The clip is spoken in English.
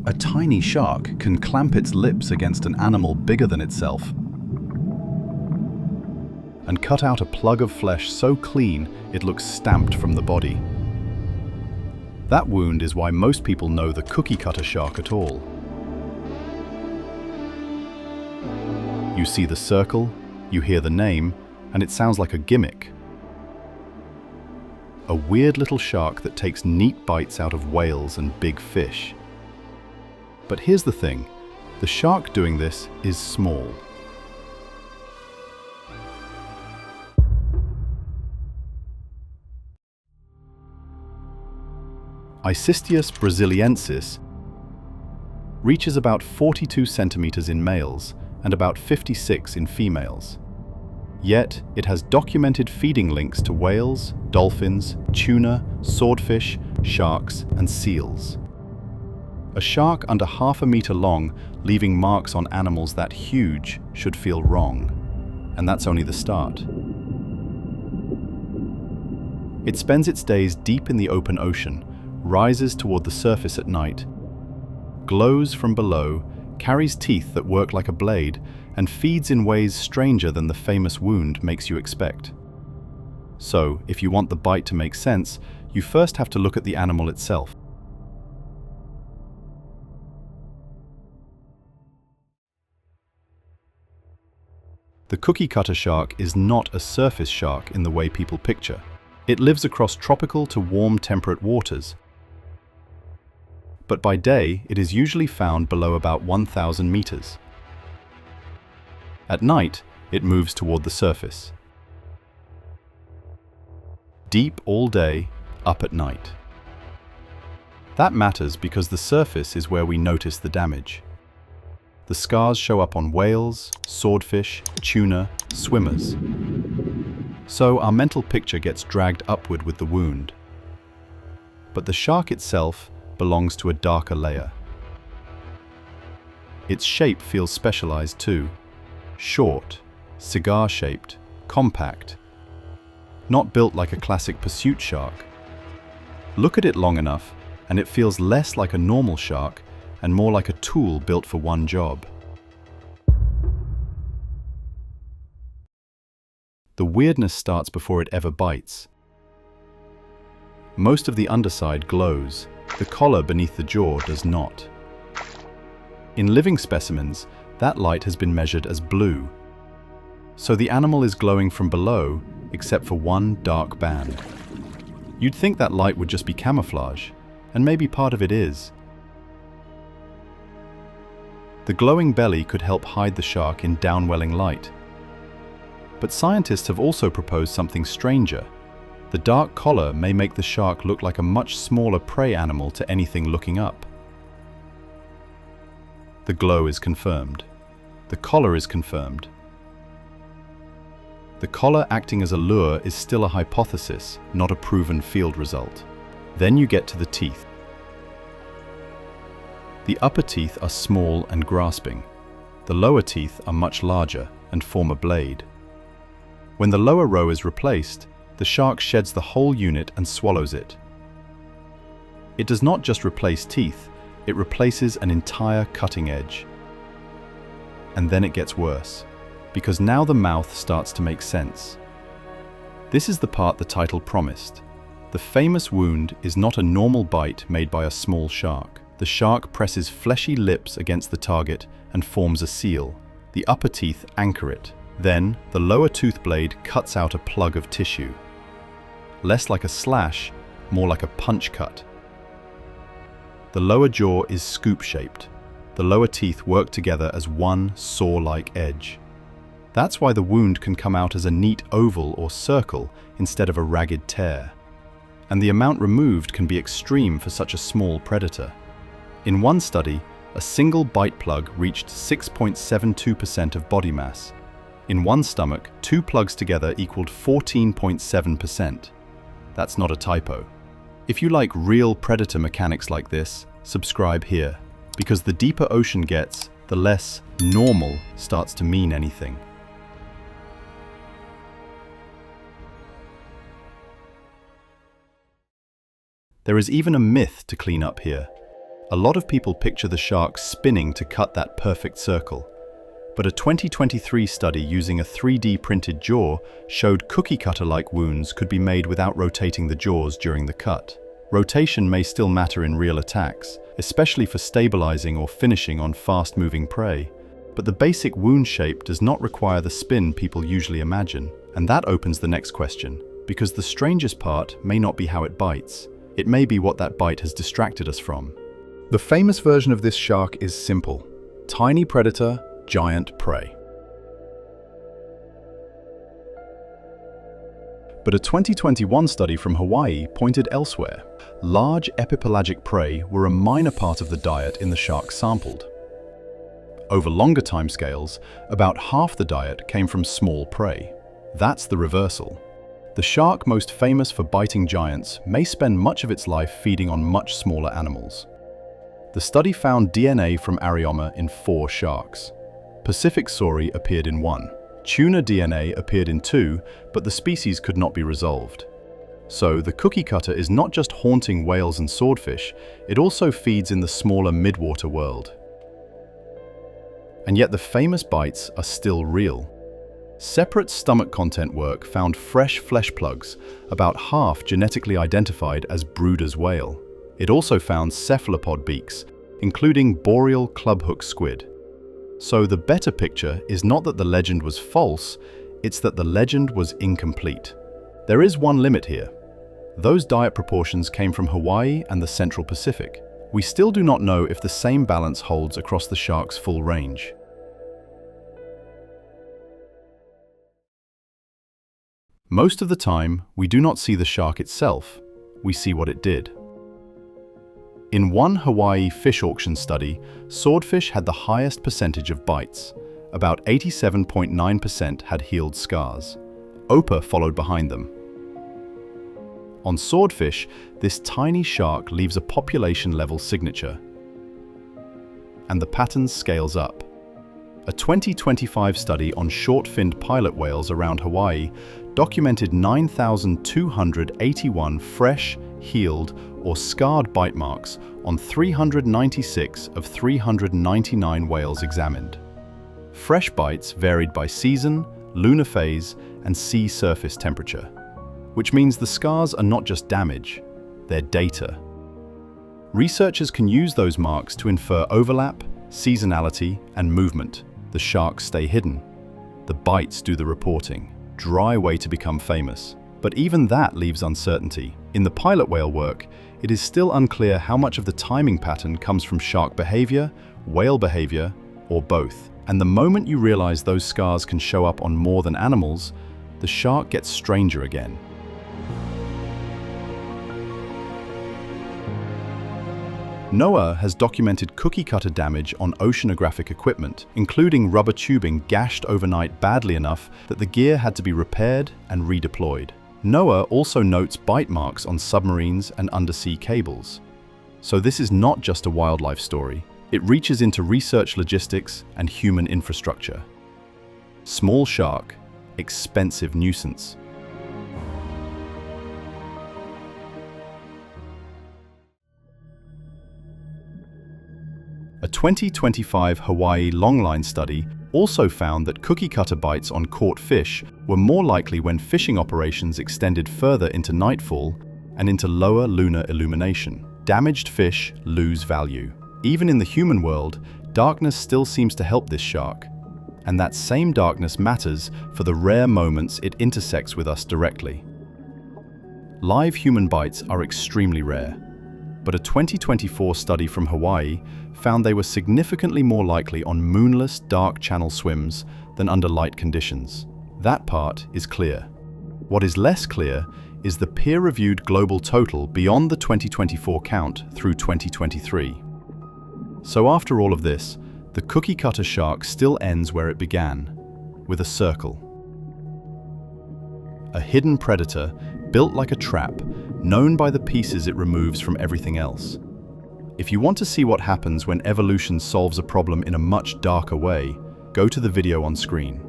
A tiny shark can clamp its lips against an animal bigger than itself and cut out a plug of flesh so clean it looks stamped from the body. That wound is why most people know the cookie-cutter shark at all. You see the circle, you hear the name, and it sounds like a gimmick. A weird little shark that takes neat bites out of whales and big fish. But here's the thing, the shark doing this is small. Isistius brasiliensis reaches about 42 centimeters in males and about 56 in females. Yet, it has documented feeding links to whales, dolphins, tuna, swordfish, sharks, and seals. A shark under half a meter long, leaving marks on animals that huge, should feel wrong. And that's only the start. It spends its days deep in the open ocean, rises toward the surface at night, glows from below, carries teeth that work like a blade, and feeds in ways stranger than the famous wound makes you expect. So, if you want the bite to make sense, you first have to look at the animal itself. The cookie-cutter shark is not a surface shark in the way people picture. It lives across tropical to warm temperate waters. But by day, it is usually found below about 1,000 meters. At night, it moves toward the surface. Deep all day, up at night. That matters because the surface is where we notice the damage. The scars show up on whales, swordfish, tuna, swimmers. So our mental picture gets dragged upward with the wound. But the shark itself belongs to a darker layer. Its shape feels specialized too. Short, cigar-shaped, compact. Not built like a classic pursuit shark. Look at it long enough, and it feels less like a normal shark and more like a tool built for one job. The weirdness starts before it ever bites. Most of the underside glows. The collar beneath the jaw does not. In living specimens, that light has been measured as blue. So the animal is glowing from below, except for one dark band. You'd think that light would just be camouflage, and maybe part of it is. The glowing belly could help hide the shark in downwelling light. But scientists have also proposed something stranger. The dark collar may make the shark look like a much smaller prey animal to anything looking up. The glow is confirmed. The collar is confirmed. The collar acting as a lure is still a hypothesis, not a proven field result. Then you get to the teeth. The upper teeth are small and grasping. The lower teeth are much larger and form a blade. When the lower row is replaced, the shark sheds the whole unit and swallows it. It does not just replace teeth, it replaces an entire cutting edge. And then it gets worse, because now the mouth starts to make sense. This is the part the title promised. The famous wound is not a normal bite made by a small shark. The shark presses fleshy lips against the target and forms a seal. The upper teeth anchor it. Then, the lower tooth blade cuts out a plug of tissue. Less like a slash, more like a punch cut. The lower jaw is scoop-shaped. The lower teeth work together as one saw-like edge. That's why the wound can come out as a neat oval or circle instead of a ragged tear. And the amount removed can be extreme for such a small predator. In one study, a single bite plug reached 6.72% of body mass. In one stomach, 2 plugs together equaled 14.7%. That's not a typo. If you like real predator mechanics like this, subscribe here, because the deeper ocean gets, the less normal starts to mean anything. There is even a myth to clean up here. A lot of people picture the shark spinning to cut that perfect circle. But a 2023 study using a 3D printed jaw showed cookie-cutter-like wounds could be made without rotating the jaws during the cut. Rotation may still matter in real attacks, especially for stabilizing or finishing on fast-moving prey. But the basic wound shape does not require the spin people usually imagine. And that opens the next question, because the strangest part may not be how it bites. It may be what that bite has distracted us from. The famous version of this shark is simple: tiny predator, giant prey. But a 2021 study from Hawaii pointed elsewhere. Large epipelagic prey were a minor part of the diet in the sharks sampled. Over longer timescales, about half the diet came from small prey. That's the reversal. The shark most famous for biting giants may spend much of its life feeding on much smaller animals. The study found DNA from Arioma in 4 sharks. Pacific sauri appeared in 1. Tuna DNA appeared in 2, but the species could not be resolved. So the cookie-cutter is not just haunting whales and swordfish, it also feeds in the smaller midwater world. And yet the famous bites are still real. Separate stomach content work found fresh flesh plugs, about half genetically identified as Brooder's whale. It also found cephalopod beaks, including boreal clubhook squid. So the better picture is not that the legend was false, it's that the legend was incomplete. There is one limit here. Those diet proportions came from Hawaii and the Central Pacific. We still do not know if the same balance holds across the shark's full range. Most of the time, we do not see the shark itself, we see what it did. In one Hawaii fish auction study, swordfish had the highest percentage of bites. About 87.9% had healed scars. Opa followed behind them. On swordfish, this tiny shark leaves a population-level signature. And the pattern scales up. A 2025 study on short-finned pilot whales around Hawaii documented 9,281 fresh, healed, or scarred bite marks on 396 of 399 whales examined. Fresh bites varied by season, lunar phase, and sea surface temperature, which means the scars are not just damage, they're data. Researchers can use those marks to infer overlap, seasonality, and movement. The sharks stay hidden. The bites do the reporting. Dry way to become famous. But even that leaves uncertainty. In the pilot whale work, it is still unclear how much of the timing pattern comes from shark behavior, whale behavior, or both. And the moment you realize those scars can show up on more than animals, the shark gets stranger again. NOAA has documented cookie-cutter damage on oceanographic equipment, including rubber tubing gashed overnight badly enough that the gear had to be repaired and redeployed. NOAA also notes bite marks on submarines and undersea cables. So this is not just a wildlife story. It reaches into research logistics and human infrastructure. Small shark, expensive nuisance. A 2025 Hawaii longline study also found that cookie-cutter bites on caught fish were more likely when fishing operations extended further into nightfall and into lower lunar illumination. Damaged fish lose value. Even in the human world, darkness still seems to help this shark. And that same darkness matters for the rare moments it intersects with us directly. Live human bites are extremely rare, but a 2024 study from Hawaii found they were significantly more likely on moonless, dark channel swims than under light conditions. That part is clear. What is less clear is the peer-reviewed global total beyond the 2024 count through 2023. So after all of this, the cookie-cutter shark still ends where it began, with a circle. A hidden predator built like a trap, known by the pieces it removes from everything else. If you want to see what happens when evolution solves a problem in a much darker way, go to the video on screen.